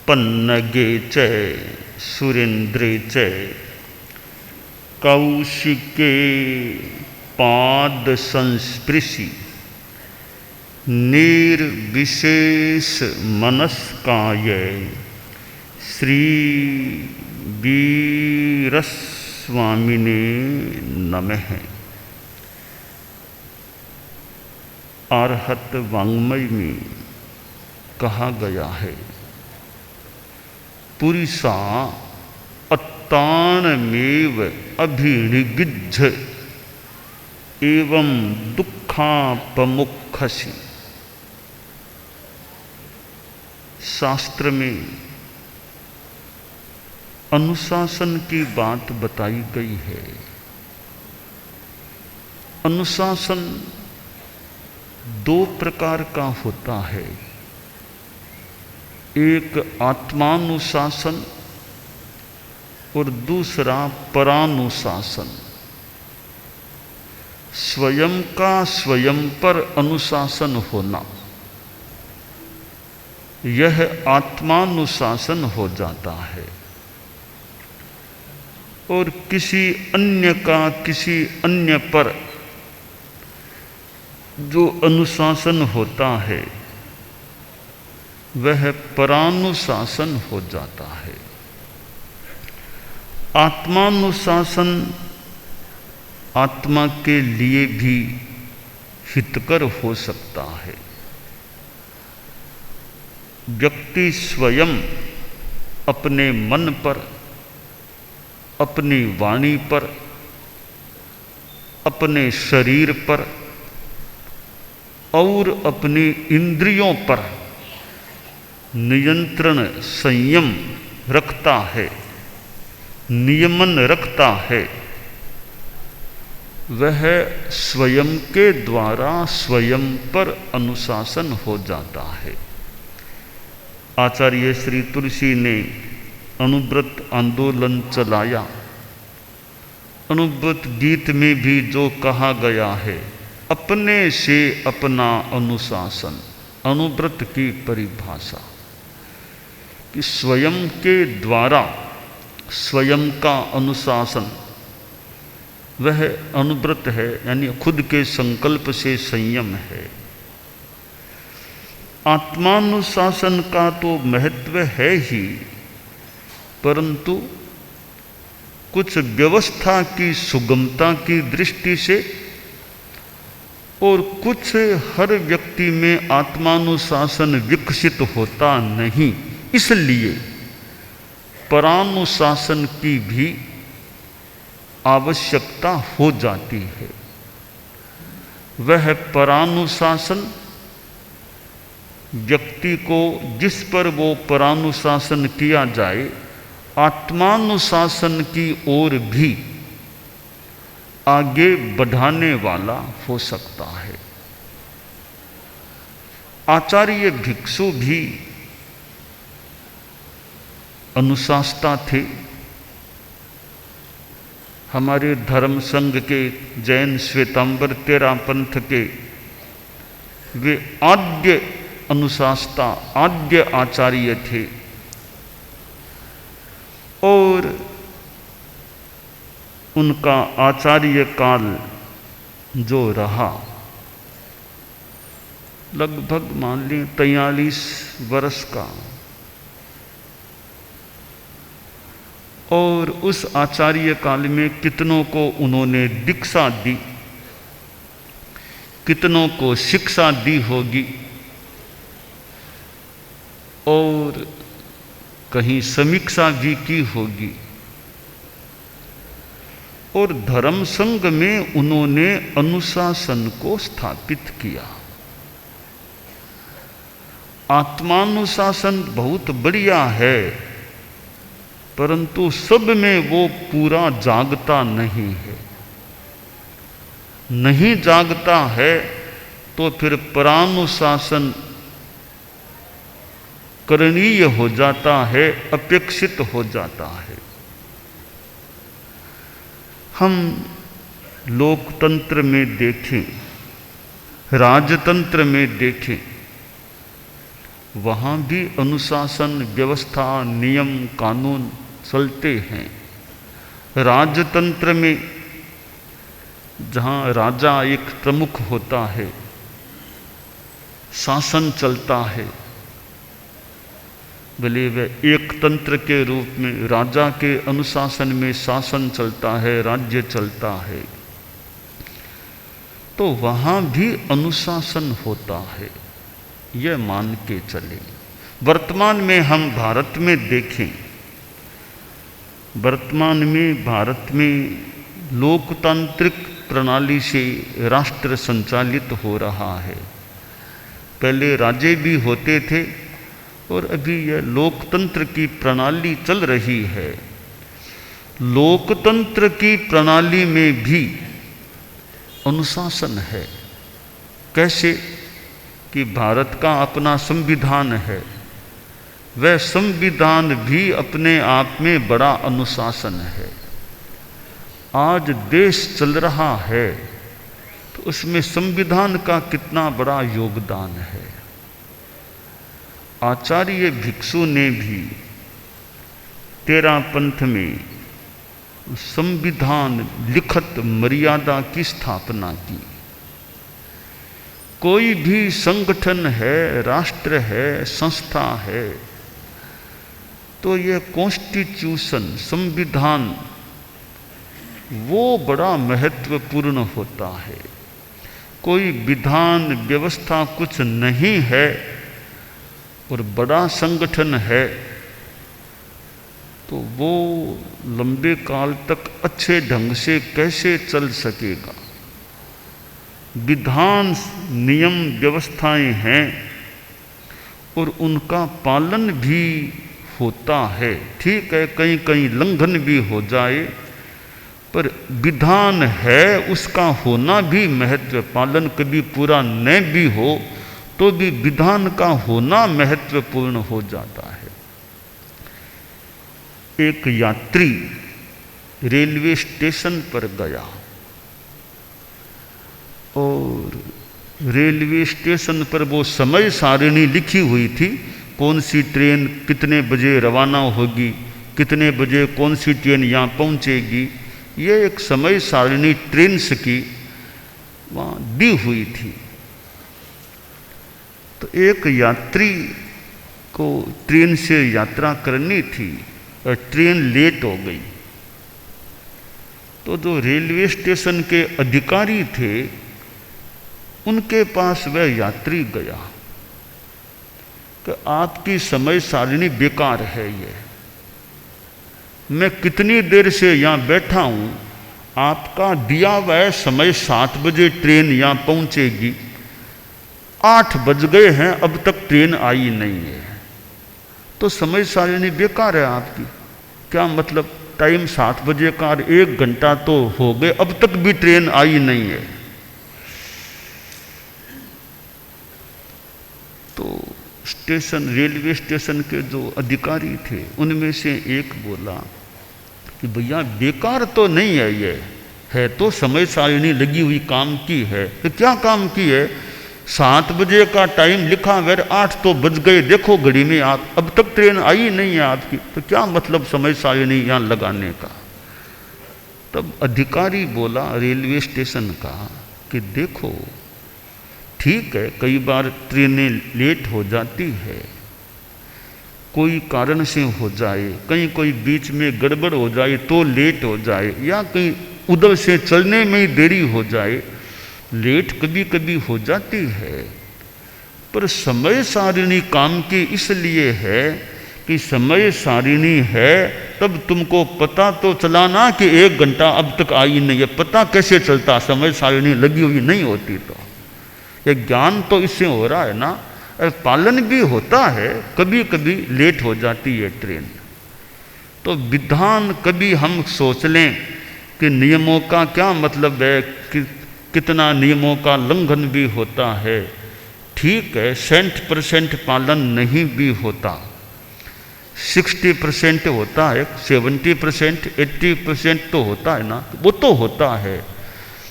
पन्नगे च सुरेन्द्रे च कौशिके पाद संस्पृशि निर्विशेष मनस्काय श्री वीरस्वामिने नमः। अरहत वाङ्मय में कहा गया है, पुरुषा अत्तानमेव अभिनिगिध्य एवं दुःखापमुख्यसि। शास्त्र में अनुशासन की बात बताई गई है। अनुशासन दो प्रकार का होता है, एक आत्मानुशासन और दूसरा परानुशासन। स्वयं का स्वयं पर अनुशासन होना, यह आत्मानुशासन हो जाता है। और किसी अन्य का किसी अन्य पर जो अनुशासन होता है वह परानुशासन हो जाता है। आत्मानुशासन आत्मा के लिए भी हितकर हो सकता है। व्यक्ति स्वयं अपने मन पर, अपनी वाणी पर, अपने शरीर पर और अपनी इंद्रियों पर नियंत्रण संयम रखता है, नियमन रखता है, वह स्वयं के द्वारा स्वयं पर अनुशासन हो जाता है। आचार्य श्री तुलसी ने अनुव्रत आंदोलन चलाया। अनुव्रत गीत में भी जो कहा गया है, अपने से अपना अनुशासन, अनुव्रत की परिभाषा कि स्वयं के द्वारा स्वयं का अनुशासन वह अनुव्रत है, यानी खुद के संकल्प से संयम है। आत्मानुशासन का तो महत्व है ही, परंतु कुछ व्यवस्था की सुगमता की दृष्टि से और कुछ हर व्यक्ति में आत्मानुशासन विकसित होता नहीं, इसलिए परानुशासन की भी आवश्यकता हो जाती है। वह परानुशासन व्यक्ति को, जिस पर वो परानुशासन किया जाए, आत्मानुशासन की ओर भी आगे बढ़ाने वाला हो सकता है। आचार्य भिक्षु भी अनुशास्ता थे। हमारे धर्म संघ के जैन श्वेतांबर तेरा पंथ के वे आद्य अनुशास्ता, आद्य आचार्य थे। और उनका आचार्य काल जो रहा, लगभग मान लें 43 वर्ष का। और उस आचार्य काल में कितनों को उन्होंने दीक्षा दी, कितनों को शिक्षा दी होगी, और कहीं समीक्षा भी की होगी। और धर्म संघ में उन्होंने अनुशासन को स्थापित किया। आत्मानुशासन बहुत बढ़िया है, परंतु सब में वो पूरा जागता नहीं है। नहीं जागता है तो फिर परानुशासन करणीय हो जाता है, अपेक्षित हो जाता है। हम लोकतंत्र में देखें, राजतंत्र में देखें, वहाँ भी अनुशासन, व्यवस्था, नियम, कानून चलते हैं। राजतंत्र में जहाँ राजा एक प्रमुख होता है, शासन चलता है, भले वह एक तंत्र के रूप में राजा के अनुशासन में शासन चलता है, राज्य चलता है, तो वहाँ भी अनुशासन होता है, यह मान के चले। वर्तमान में हम भारत में देखें, वर्तमान में भारत में लोकतांत्रिक प्रणाली से राष्ट्र संचालित हो रहा है। पहले राजे भी होते थे और अभी यह लोकतंत्र की प्रणाली चल रही है। लोकतंत्र की प्रणाली में भी अनुशासन है। कैसे कि भारत का अपना संविधान है, वह संविधान भी अपने आप में बड़ा अनुशासन है। आज देश चल रहा है तो उसमें संविधान का कितना बड़ा योगदान है। आचार्य भिक्षु ने भी तेरा पंथ में संविधान लिखत मर्यादा की स्थापना की। कोई भी संगठन है, राष्ट्र है, संस्था है, तो यह कॉन्स्टिट्यूशन, संविधान, वो बड़ा महत्वपूर्ण होता है। कोई विधान व्यवस्था कुछ नहीं है और बड़ा संगठन है तो वो लंबे काल तक अच्छे ढंग से कैसे चल सकेगा। विधान, नियम, व्यवस्थाएं हैं और उनका पालन भी होता है। ठीक है, कहीं कहीं लंघन भी हो जाए, पर विधान है, उसका होना भी महत्व। पालन कभी पूरा न भी हो तो भी विधान का होना महत्वपूर्ण हो जाता है। एक यात्री रेलवे स्टेशन पर गया और रेलवे स्टेशन पर वो समय सारिणी लिखी हुई थी, कौन सी ट्रेन कितने बजे रवाना होगी, कितने बजे कौन सी ट्रेन यहाँ पहुँचेगी, ये एक समय सारिणी ट्रेन्स की वहाँ दी हुई थी। तो एक यात्री को ट्रेन से यात्रा करनी थी और ट्रेन लेट हो गई। तो जो रेलवे स्टेशन के अधिकारी थे उनके पास वह यात्री गया कि आपकी समय सारिणी बेकार है, ये मैं कितनी देर से यहाँ बैठा हूँ, आपका दिया हुआ समय 7 बजे ट्रेन यहाँ पहुँचेगी, 8 बज गए हैं, अब तक ट्रेन आई नहीं है, तो समय सारिणी बेकार है आपकी। क्या मतलब, टाइम 7 बजे का, 1 घंटा तो हो गए, अब तक भी ट्रेन आई नहीं है। तो स्टेशन, रेलवे स्टेशन के जो अधिकारी थे उनमें से एक बोला कि भैया बेकार तो नहीं है, ये है तो समय सारिणी लगी हुई काम की है। तो क्या काम की है, 7 बजे का टाइम लिखा हुआ, 8 तो बज गए, देखो घड़ी में आप, अब तक ट्रेन आई नहीं है आपकी, तो क्या मतलब समय सारिणी यहाँ लगाने का। तब अधिकारी बोला रेलवे स्टेशन का कि देखो ठीक है, कई बार ट्रेनें लेट हो जाती है, कोई कारण से हो जाए, कहीं कोई बीच में गड़बड़ हो जाए तो लेट हो जाए, या कहीं उधर से चलने में ही देरी हो जाए, लेट कभी कभी हो जाती है। पर समय सारिणी काम की इसलिए है कि समय सारिणी है तब तुमको पता तो चला ना कि 1 घंटा अब तक आई नहीं है। पता कैसे चलता, समय सारिणी लगी हुई नहीं होती तो। ये ज्ञान तो इससे हो रहा है ना, पालन भी होता है, कभी कभी लेट हो जाती है ट्रेन। तो विधान कभी हम सोच लें कि नियमों का क्या मतलब है, कि कितना नियमों का लंघन भी होता है। ठीक है, 100% पालन नहीं भी होता, 60% होता है, 70%, 80% तो होता है ना, वो तो होता है।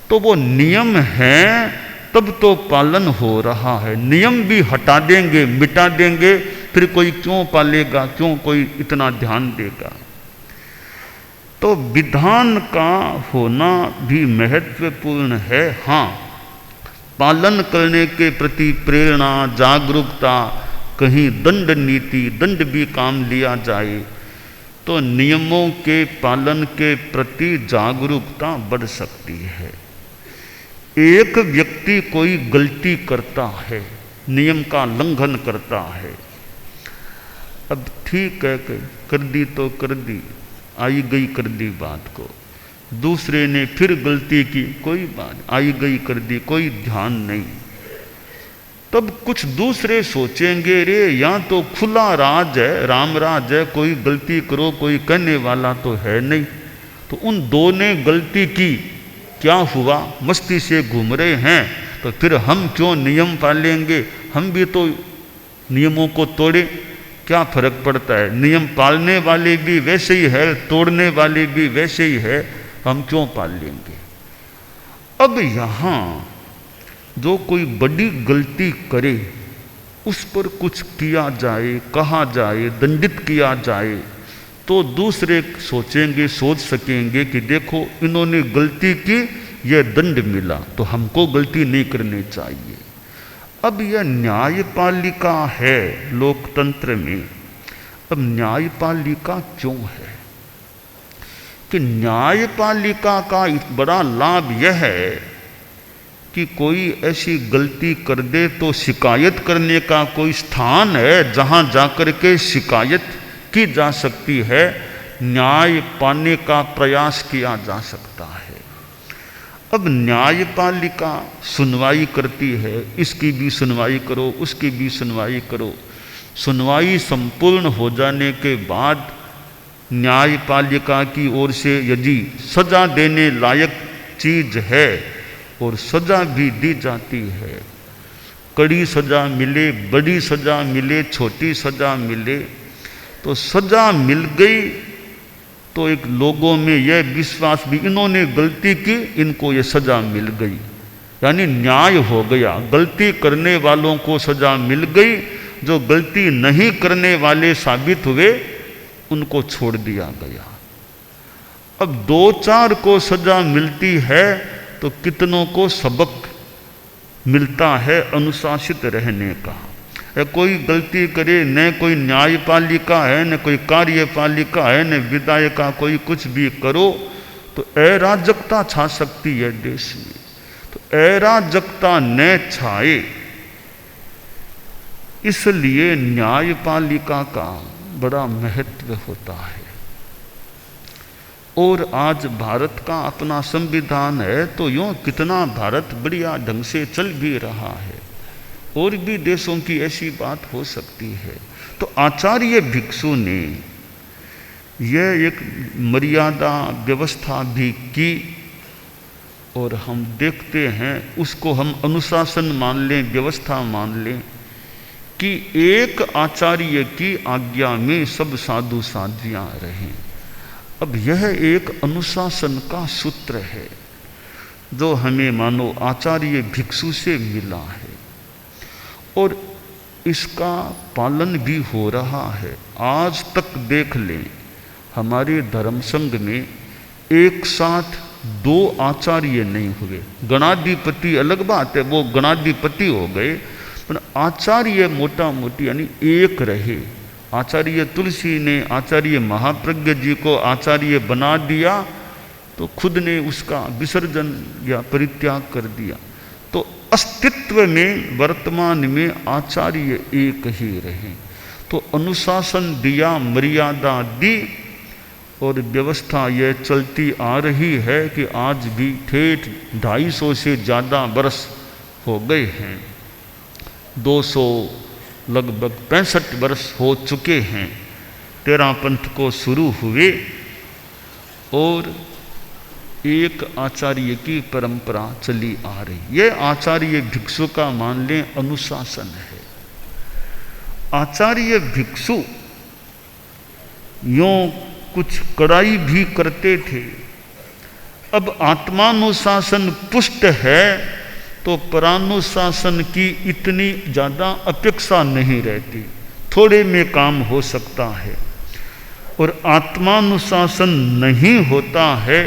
तो वो नियम हैं तब तो पालन हो रहा है। नियम भी हटा देंगे, मिटा देंगे, फिर कोई क्यों पालेगा, क्यों कोई इतना ध्यान देगा। तो विधान का होना भी महत्वपूर्ण है। हाँ, पालन करने के प्रति प्रेरणा, जागरूकता, कहीं दंड नीति, दंड भी काम लिया जाए तो नियमों के पालन के प्रति जागरूकता बढ़ सकती है। एक व्यक्ति कोई गलती करता है, नियम का उल्लंघन करता है, अब ठीक है कर दी तो कर दी, आई गई कर दी बात को। दूसरे ने फिर गलती की, कोई बात, आई गई कर दी, कोई ध्यान नहीं। तब कुछ दूसरे सोचेंगे, रे या तो खुला राज है, राम राज है, कोई गलती करो कोई कहने वाला तो है नहीं। तो उन दो ने गलती की, क्या हुआ, मस्ती से घूम रहे हैं, तो फिर हम क्यों नियम पालेंगे, हम भी तो नियमों को तोड़े, क्या फर्क पड़ता है। नियम पालने वाले भी वैसे ही है, तोड़ने वाले भी वैसे ही है, हम क्यों पाल लेंगे। अब यहाँ जो कोई बड़ी गलती करे उस पर कुछ किया जाए, कहा जाए, दंडित किया जाए, तो दूसरे सोचेंगे, सोच सकेंगे कि देखो इन्होंने गलती की, यह दंड मिला, तो हमको गलती नहीं करनी चाहिए। अब यह न्यायपालिका है लोकतंत्र में। अब न्यायपालिका क्यों है कि न्यायपालिका का बड़ा लाभ यह है कि कोई ऐसी गलती कर दे तो शिकायत करने का कोई स्थान है जहां जाकर के शिकायत की जा सकती है, न्याय पाने का प्रयास किया जा सकता है। अब न्यायपालिका सुनवाई करती है, इसकी भी सुनवाई करो, उसकी भी सुनवाई करो। सुनवाई संपूर्ण हो जाने के बाद न्यायपालिका की ओर से यदि सजा देने लायक चीज है और सजा भी दी जाती है, कड़ी सजा मिले, बड़ी सजा मिले, छोटी सजा मिले, तो सजा मिल गई तो एक लोगों में यह विश्वास भी, इन्होंने गलती की, इनको ये सजा मिल गई, यानी न्याय हो गया। गलती करने वालों को सजा मिल गई, जो गलती नहीं करने वाले साबित हुए उनको छोड़ दिया गया। अब दो चार को सजा मिलती है तो कितनों को सबक मिलता है अनुशासित रहने का। कोई गलती करे, न कोई न्यायपालिका है, न कोई कार्यपालिका है, न विधायिका, कोई कुछ भी करो तो अराजकता छा सकती है देश में। तो अराजकता न छाए इसलिए न्यायपालिका का बड़ा महत्व होता है। और आज भारत का अपना संविधान है तो यूँ कितना भारत बढ़िया ढंग से चल भी रहा है, और भी देशों की ऐसी बात हो सकती है। तो आचार्य भिक्षु ने यह एक मर्यादा व्यवस्था भी की, और हम देखते हैं उसको हम अनुशासन मान लें, व्यवस्था मान लें कि एक आचार्य की आज्ञा में सब साधु साध्वियाँ रहें। अब यह एक अनुशासन का सूत्र है जो हमें मानो आचार्य भिक्षु से मिला है, और इसका पालन भी हो रहा है। आज तक देख लें, हमारे धर्म संघ में एक साथ दो आचार्य नहीं हुए। गणाधिपति अलग बात है, वो गणाधिपति हो गए, पर आचार्य मोटा मोटी यानी एक रहे। आचार्य तुलसी ने आचार्य महाप्रज्ञ जी को आचार्य बना दिया तो खुद ने उसका विसर्जन या परित्याग कर दिया। तो अस्तित्व में वर्तमान में आचार्य एक ही रहे। तो अनुशासन दिया, मर्यादा दी, और व्यवस्था यह चलती आ रही है कि आज भी ठेठ 250 से ज़्यादा वर्ष हो गए हैं। 200 लगभग 65 वर्ष हो चुके हैं 13 पंथ को शुरू हुए, और एक आचार्य की परंपरा चली आ रही। ये आचार्य भिक्षु का मान लें अनुशासन है। आचार्य भिक्षु यों कुछ कड़ाई भी करते थे। अब आत्मानुशासन पुष्ट है तो परानुशासन की इतनी ज़्यादा अपेक्षा नहीं रहती, थोड़े में काम हो सकता है। और आत्मानुशासन नहीं होता है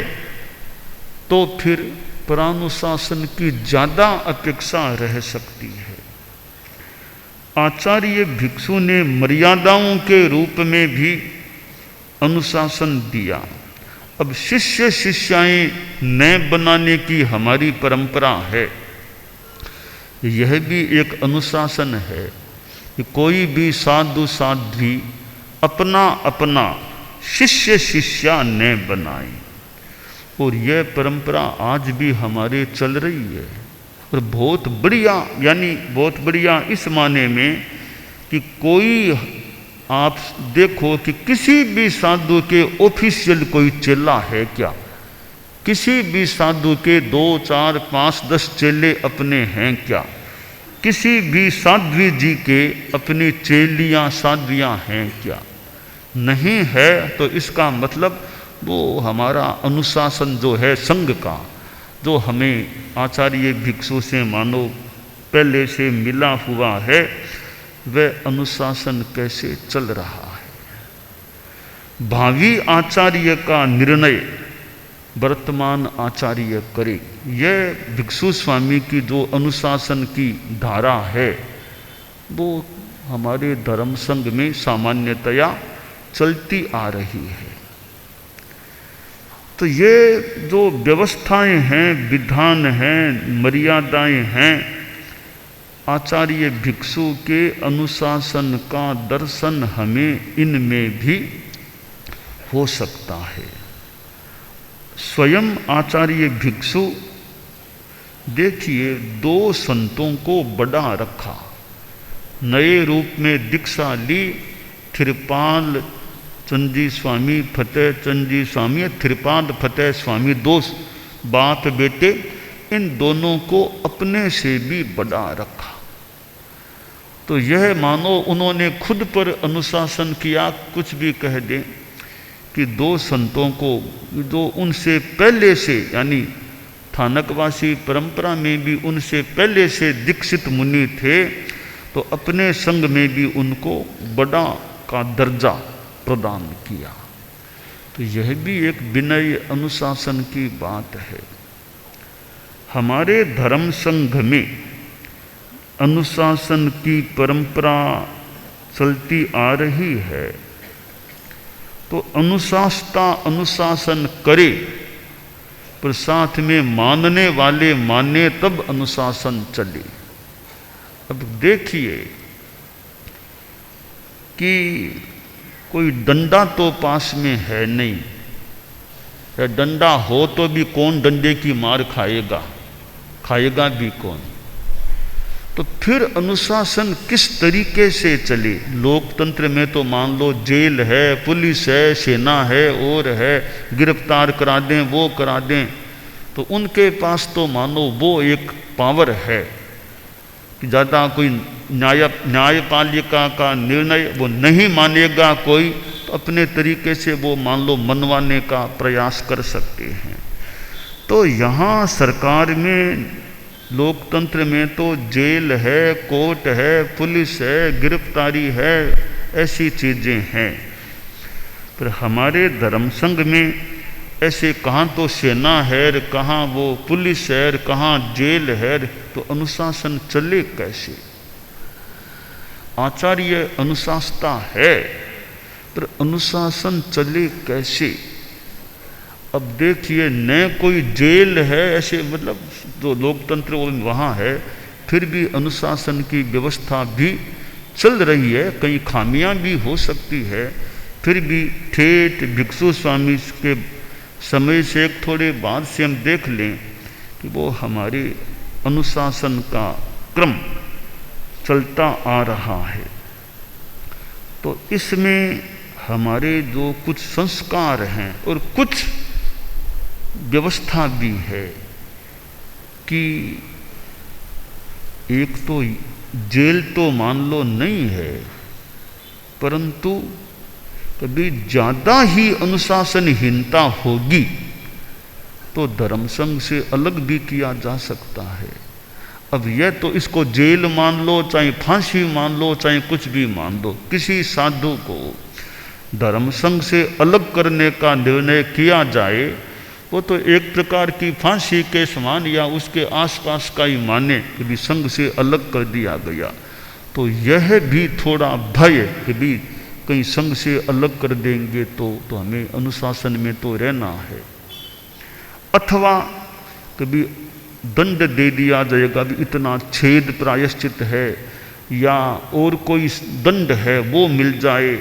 तो फिर परानुशासन की ज़्यादा अपेक्षा रह सकती है। आचार्य भिक्षु ने मर्यादाओं के रूप में भी अनुशासन दिया। अब शिष्य शिष्याएं नए बनाने की हमारी परंपरा है, यह भी एक अनुशासन है कि कोई भी साधु साध्वी अपना अपना शिष्य शिष्या न बनाए। और यह परंपरा आज भी हमारे चल रही है। और बहुत बढ़िया, यानी बहुत बढ़िया इस माने में कि कोई आप देखो कि किसी भी साधु के ऑफिशियल कोई चेला है क्या? किसी भी साधु के 2, 4, 5, 10 चेले अपने हैं क्या? किसी भी साध्वी जी के अपनी चेलियां साध्वियां हैं क्या? नहीं है। तो इसका मतलब वो हमारा अनुशासन जो है संघ का, जो हमें आचार्य भिक्षु से मानो पहले से मिला हुआ है, वह अनुशासन कैसे चल रहा है। भावी आचार्य का निर्णय वर्तमान आचार्य करे। यह भिक्षु स्वामी की जो अनुशासन की धारा है वो हमारे धर्म संघ में सामान्यतया चलती आ रही है। तो ये जो व्यवस्थाएं हैं, विधान हैं, मर्यादाएं हैं, आचार्य भिक्षु के अनुशासन का दर्शन हमें इनमें भी हो सकता है। स्वयं आचार्य भिक्षु देखिए 2 संतों को बढ़ा रखा, नए रूप में दीक्षा ली। थिरपाल चंदी स्वामी, फतेह चंदी स्वामी, थिरपाल फतेह स्वामी, 2 बाप बेटे, इन दोनों को अपने से भी बढ़ा रखा। तो यह मानो उन्होंने खुद पर अनुशासन किया। कुछ भी कह दें कि 2 संतों को जो उनसे पहले से, यानी थानकवासी परंपरा में भी उनसे पहले से दीक्षित मुनि थे, तो अपने संग में भी उनको बड़ा का दर्जा प्रदान किया। तो यह भी एक विनय अनुशासन की बात है। हमारे धर्म संघ में अनुशासन की परंपरा चलती आ रही है। तो अनुशासता अनुशासन करे, पर साथ में मानने वाले माने, तब अनुशासन चले। अब देखिए कि कोई डंडा तो पास में है नहीं, या डंडा हो तो भी कौन डंडे की मार खाएगा, खाएगा भी कौन। तो फिर अनुशासन किस तरीके से चले। लोकतंत्र में तो मान लो जेल है, पुलिस है, सेना है, और है, गिरफ्तार करा दें, वो करा दें। तो उनके पास तो मानो वो एक पावर है कि ज़्यादा कोई न्यायपालिका का निर्णय वो नहीं मानेगा कोई, तो अपने तरीके से वो मान लो मनवाने का प्रयास कर सकते हैं। तो यहाँ सरकार में, लोकतंत्र में तो जेल है, कोर्ट है, पुलिस है, गिरफ्तारी है, ऐसी चीज़ें हैं। पर हमारे धर्म संघ में ऐसे कहाँ तो सेना है, कहाँ वो पुलिस है, कहाँ जेल है, तो अनुशासन चले कैसे। आचार्य अनुशासता है, पर अनुशासन चले कैसे। अब देखिए न कोई जेल है ऐसे, मतलब जो लोकतंत्र वहाँ है, फिर भी अनुशासन की व्यवस्था भी चल रही है। कई खामियां भी हो सकती है, फिर भी ठेठ भिक्षु स्वामी के समय से एक थोड़े बाद से हम देख लें कि वो हमारे अनुशासन का क्रम चलता आ रहा है। तो इसमें हमारे जो कुछ संस्कार हैं और कुछ व्यवस्था भी है कि एक तो जेल तो मान लो नहीं है, परंतु कभी ज़्यादा ही अनुशासनहीनता होगी तो धर्म संघ से अलग भी किया जा सकता है। अब यह तो इसको जेल मान लो, चाहे फांसी मान लो, चाहे कुछ भी मान लो, किसी साधु को धर्म संघ से अलग करने का निर्णय किया जाए वो तो एक प्रकार की फांसी के समान या उसके आसपास का ही माने कि भी संघ से अलग कर दिया गया। तो यह भी थोड़ा भय कि भी कहीं संघ से अलग कर देंगे तो हमें अनुशासन में तो रहना है, अथवा कभी दंड दे दिया जाएगा भी इतना छेद प्रायश्चित है या और कोई दंड है वो मिल जाए,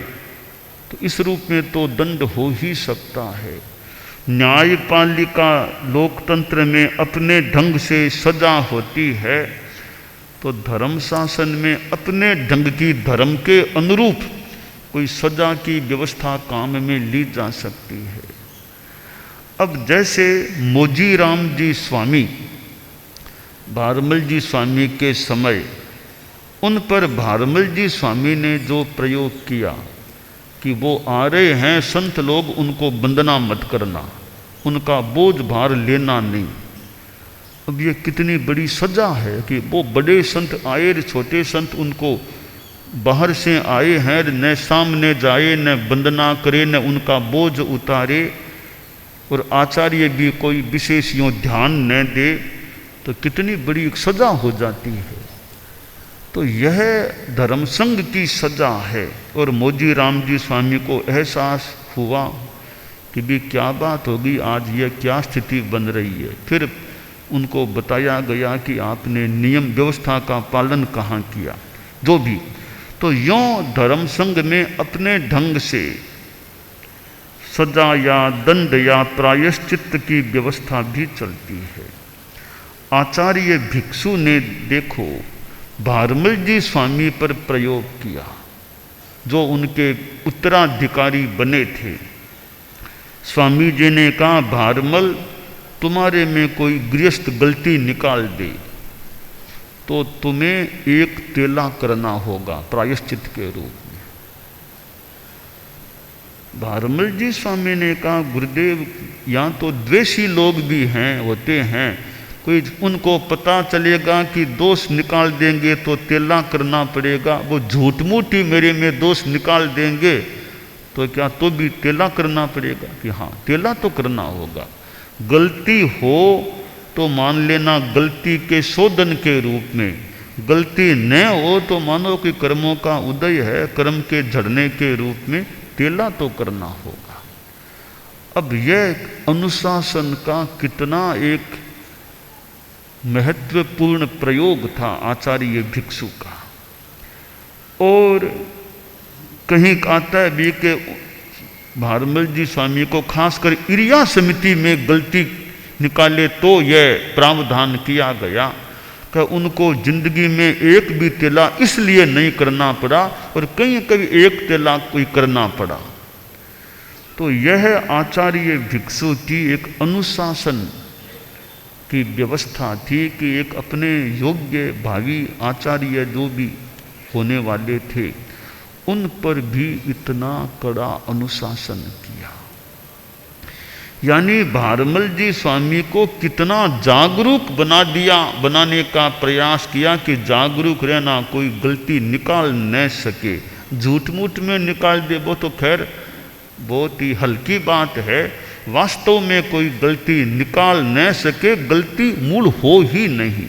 तो इस रूप में तो दंड हो ही सकता है। न्यायपालिका लोकतंत्र में अपने ढंग से सजा होती है, तो धर्म शासन में अपने ढंग की धर्म के अनुरूप कोई सजा की व्यवस्था काम में ली जा सकती है। अब जैसे मोजीराम जी स्वामी, भारमल जी स्वामी के समय उन पर भारमल जी स्वामी ने जो प्रयोग किया कि वो आ रहे हैं संत लोग, उनको वंदना मत करना, उनका बोझ भार लेना नहीं। अब ये कितनी बड़ी सजा है कि वो बड़े संत आए, छोटे संत उनको बाहर से आए हैं, न सामने जाए, न वंदना करे, न उनका बोझ उतारे, और आचार्य भी कोई विशेष यूँ ध्यान न दे, तो कितनी बड़ी एक सजा हो जाती है। तो यह धर्म संघ की सजा है। और मोजीराम जी स्वामी को एहसास हुआ कि भी क्या बात होगी, आज यह क्या स्थिति बन रही है। फिर उनको बताया गया कि आपने नियम व्यवस्था का पालन कहाँ किया, जो भी। तो यों धर्म संघ में अपने ढंग से सजा या दंड या प्रायश्चित की व्यवस्था भी चलती है। आचार्य भिक्षु ने देखो भारमल जी स्वामी पर प्रयोग किया, जो उनके उत्तराधिकारी बने थे। स्वामी जी ने कहा, भारमल तुम्हारे में कोई गृहस्थ गलती निकाल दे तो तुम्हें एक तेला करना होगा प्रायश्चित के रूप में। भारमल जी स्वामी ने कहा, गुरुदेव यहाँ तो द्वेषी लोग भी हैं, होते हैं, कोई उनको पता चलेगा कि दोष निकाल देंगे तो तेला करना पड़ेगा, वो झूठ मूठ ही मेरे में दोष निकाल देंगे तो क्या तो भी तेला करना पड़ेगा। कि हाँ, तेला तो करना होगा। गलती हो तो मान लेना गलती के शोधन के रूप में, गलती न हो तो मानो कि कर्मों का उदय है, कर्म के झड़ने के रूप में तेला तो करना होगा। अब यह अनुशासन का कितना एक महत्वपूर्ण प्रयोग था आचार्य भिक्षु का। और कहीं आता है भी कि भारमल जी स्वामी को खासकर इरिया समिति में गलती निकाले तो यह प्रावधान किया गया कि उनको जिंदगी में एक भी तेला इसलिए नहीं करना पड़ा और कहीं कभी एक तेला कोई करना पड़ा। तो यह आचार्य भिक्षु की एक अनुशासन की व्यवस्था थी कि एक अपने योग्य भावी आचार्य जो भी होने वाले थे उन पर भी इतना कड़ा अनुशासन किया। यानी भारमल जी स्वामी को कितना जागरूक बना दिया, बनाने का प्रयास किया कि जागरूक रहना, कोई गलती निकाल न सके। झूठ मूठ में निकाल दे वो तो खैर बहुत ही हल्की बात है, वास्तव में कोई गलती निकाल न सके, गलती मूल हो ही नहीं।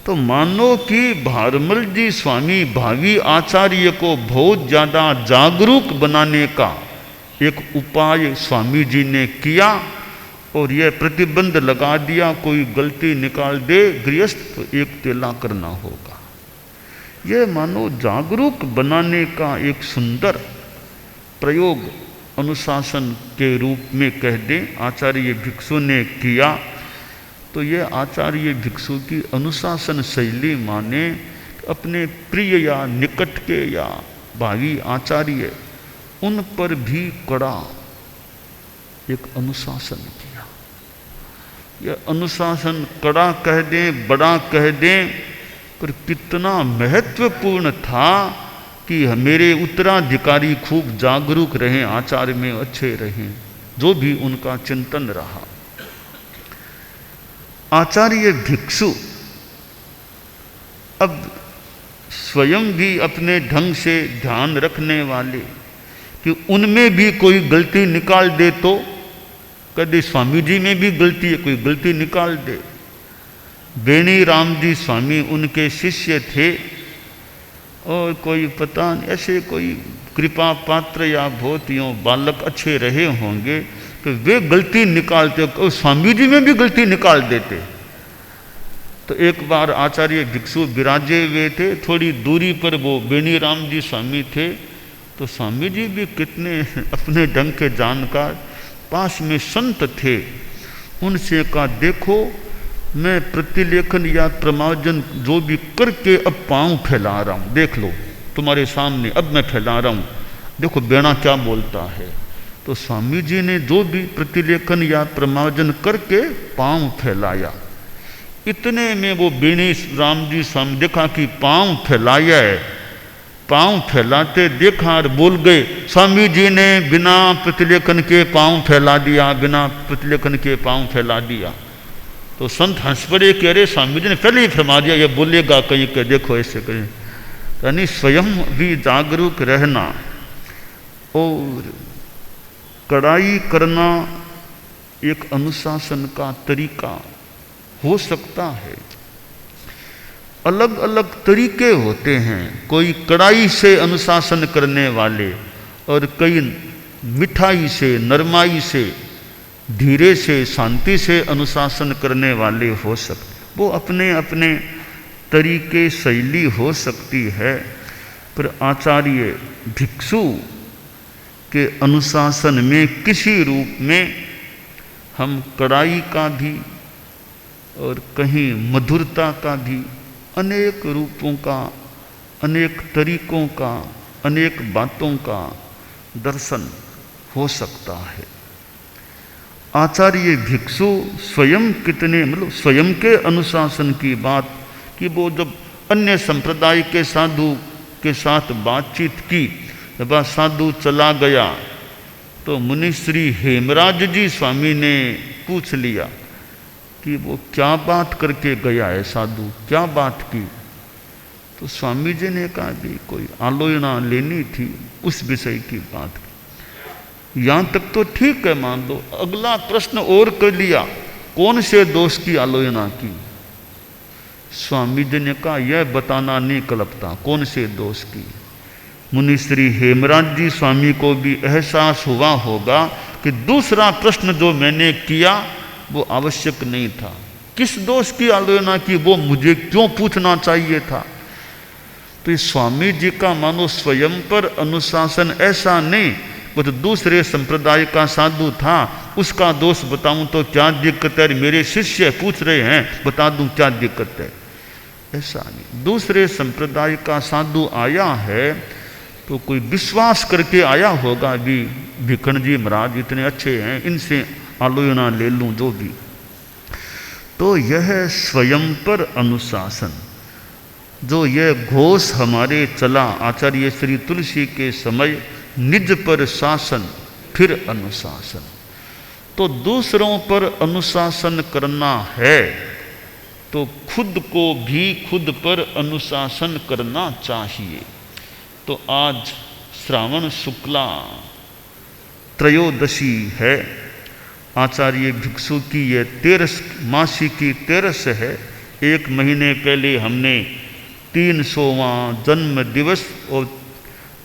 तो मानो कि भारमल जी स्वामी भावी आचार्य को बहुत ज़्यादा जागरूक बनाने का एक उपाय स्वामी जी ने किया और यह प्रतिबंध लगा दिया, कोई गलती निकाल दे गृहस्थ तो एक तेला करना होगा। यह मानो जागरूक बनाने का एक सुंदर प्रयोग अनुशासन के रूप में कह दें आचार्य भिक्षु ने किया। तो ये आचार्य भिक्षु की अनुशासन शैली माने अपने प्रिय या निकट के या भावी आचार्य उन पर भी कड़ा एक अनुशासन किया। यह अनुशासन कड़ा कह दें, बड़ा कह दें, पर कितना महत्वपूर्ण था कि मेरे उत्तराधिकारी खूब जागरूक रहें, आचार्य में अच्छे रहें, जो भी उनका चिंतन रहा। आचार्य भिक्षु अब स्वयं भी अपने ढंग से ध्यान रखने वाले कि उनमें भी कोई गलती निकाल दे तो कभी स्वामी जी में भी गलती है, कोई गलती निकाल दे। बेनी राम जी स्वामी उनके शिष्य थे और कोई पता नहीं ऐसे कोई कृपा पात्र या बहुत यूँ बालक अच्छे रहे होंगे तो वे गलती निकालते और स्वामी जी में भी गलती निकाल देते। तो एक बार आचार्य भिक्षु विराजे हुए थे, थोड़ी दूरी पर वो बेनी राम जी स्वामी थे, तो स्वामी जी भी कितने अपने ढंग के जानकार, पास में संत थे, उनसे कहा देखो मैं प्रतिलेखन या प्रमार्जन जो भी करके अब पाँव फैला रहा हूँ, देख लो तुम्हारे सामने अब मैं फैला रहा हूँ, देखो बेड़ा क्या बोलता है। तो स्वामी जी ने जो भी प्रतिलेखन या प्रमार्जन करके पाँव फैलाया, इतने में वो बेनी राम जी स्वामी देखा कि पाँव फैलाया है, पाँव फैलाते देखा और बोल गए स्वामी जी ने बिना प्रतिलेखन के पाँव फैला दिया, बिना प्रतिलेखन के पाँव फैला दिया। तो संत हंस पड़े कि अरे स्वामी जी ने पहले ही फरमा दिया, ये बोलेगा कहीं के देखो ऐसे कहीं। यानी स्वयं भी जागरूक रहना और कड़ाई करना एक अनुशासन का तरीका हो सकता है। अलग अलग तरीके होते हैं, कोई कड़ाई से अनुशासन करने वाले और कई मिठाई से, नरमाई से, धीरे से, शांति से अनुशासन करने वाले हो सकते। वो अपने अपने तरीके शैली हो सकती है, पर आचार्य भिक्षु के अनुशासन में किसी रूप में हम कड़ाई का भी और कहीं मधुरता का भी, अनेक रूपों का, अनेक तरीकों का, अनेक बातों का दर्शन हो सकता है। आचार्य भिक्षु स्वयं कितने मतलब स्वयं के अनुशासन की बात कि वो जब अन्य संप्रदाय के साधु के साथ बातचीत की, जब साधु चला गया तो मुनि श्री हेमराज जी स्वामी ने पूछ लिया कि वो क्या बात करके गया है साधु, क्या बात की। तो स्वामी जी ने कहा भी कोई आलोचना लेनी थी, उस विषय की बात की। यहाँ तक तो ठीक है मान लो, अगला प्रश्न और कर लिया, कौन से दोष की आलोचना की। स्वामी जी ने कहा यह बताना नहीं कल्पता कौन से दोष की। मुनि श्री हेमराज जी स्वामी को भी एहसास हुआ होगा कि दूसरा प्रश्न जो मैंने किया वो आवश्यक नहीं था, किस दोष की आलोचना की वो मुझे क्यों पूछना चाहिए था। तो इस स्वामी जी का मानो स्वयं पर अनुशासन ऐसा नहीं, वो तो दूसरे संप्रदाय का साधु था, उसका दोष बताऊं तो क्या दिक्कत है, मेरे शिष्य पूछ रहे हैं बता दूं क्या दिक्कत है, ऐसा नहीं। दूसरे संप्रदाय का साधु आया है तो कोई विश्वास करके आया होगा भी भिखण जी महाराज इतने अच्छे हैं, इनसे आलोचना ले लूं जो भी। तो यह स्वयं पर अनुशासन, जो यह घोष हमारे चला आचार्य श्री तुलसी के समय, निज पर शासन फिर अनुशासन। तो दूसरों पर अनुशासन करना है तो खुद को भी खुद पर अनुशासन करना चाहिए। तो आज श्रावण शुक्ला त्रयोदशी है, आचार्य भिक्षु की यह 13 मासी की 13 है। एक महीने पहले हमने 300वां जन्म दिवस और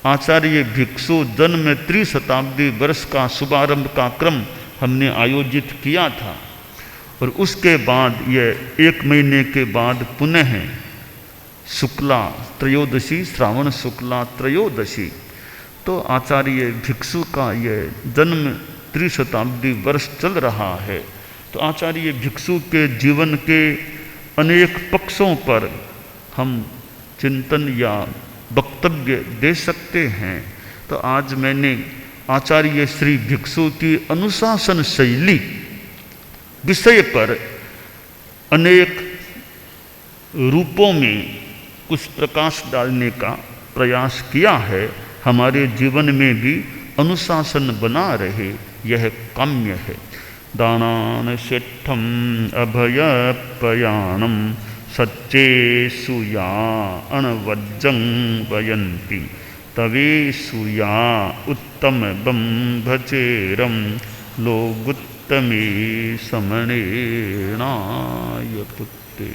आचार्य भिक्षु जन्म त्रिशताब्दी वर्ष का शुभारंभ का क्रम हमने आयोजित किया था, और उसके बाद यह 1 महीने के बाद पुनः शुक्ला त्रयोदशी, श्रावण शुक्ला त्रयोदशी। तो आचार्य भिक्षु का यह जन्म त्रिशताब्दी वर्ष चल रहा है। तो आचार्य भिक्षु के जीवन के अनेक पक्षों पर हम चिंतन या वक्तव्य दे सकते हैं। तो आज मैंने आचार्य श्री भिक्षु की अनुशासन शैली विषय पर अनेक रूपों में कुछ प्रकाश डालने का प्रयास किया है। हमारे जीवन में भी अनुशासन बना रहे, यह काम्य है। दानान् शिष्ठम् अभयप्रयाणं सच्चेषु या अणवज्जं वयन्ति तवेषु या उत्तमं भचेरं लोगुत्तमे समनेनाय पुत्ते।